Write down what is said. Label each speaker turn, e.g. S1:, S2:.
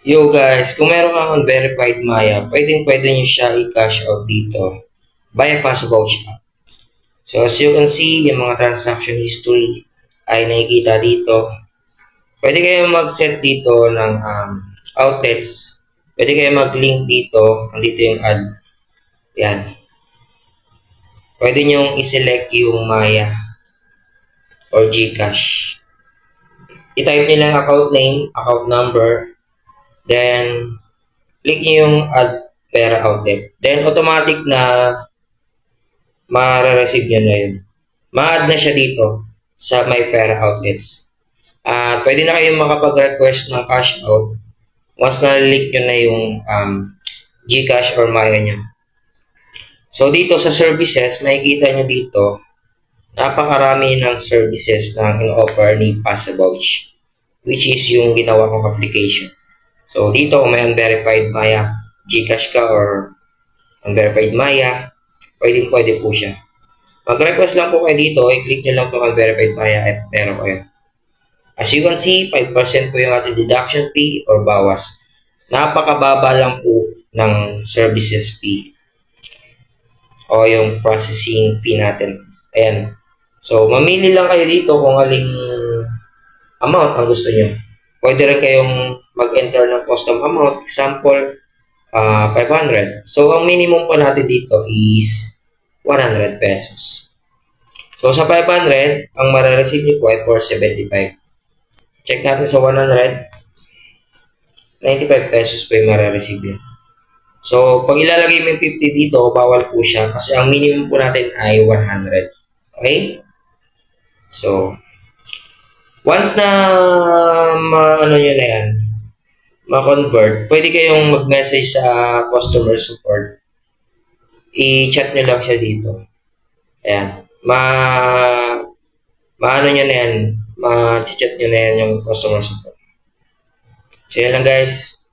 S1: Yo guys, kung meron kang unverified Maya, pwede nyo siya i-cash out dito via Passbook Shop. So as you can see, yung mga transaction history ay nakikita dito. Pwede kayo mag-set dito ng outlets. Pwede kayo mag-link dito. Andito yung add. Yan. Pwede nyo i-select yung Maya or Gcash. I-type nyo lang account name, account number, then click nyo yung add pera outlet. Then automatic na ma-receive nyo na yun. Ma-add na siya dito sa My Pera Outlets. At pwede na kayong makapag-request ng cash out once na-link nyo na yung Gcash or Maya nyo. So dito sa services, makikita nyo dito, napakarami ng services na in-offer ni Passabouch, which is yung ginawa kong application. So dito, kung may unverified Maya, Gcash ka or unverified Maya, pwede po siya. Mag-request lang po kayo dito, i-click nyo lang po unverified Maya at meron kayo. As you can see, 5% po yung ating deduction fee or bawas. Napakababa lang po ng services fee o yung processing fee natin. Ayan. So, mamili lang kayo dito kung aling amount ang gusto nyo. Pwede rin kayong mag-enter ng custom amount. Example, 500. So, ang minimum po natin dito is 100 pesos. So, sa 500, ang marareceive nyo po ay 475. Check natin sa 100, 95 pesos po yung marareceive nyo. So, pag ilalagay mo yung 50 dito, bawal po siya kasi ang minimum po natin ay 100. Okay? So, once na ano nyo na yan, ma-convert, pwede kayong mag-message sa customer support. I-chat nyo lang siya dito. Ayan. Maano nyo na yan, ma-chat nyo na yan yung customer support. So, yan lang guys.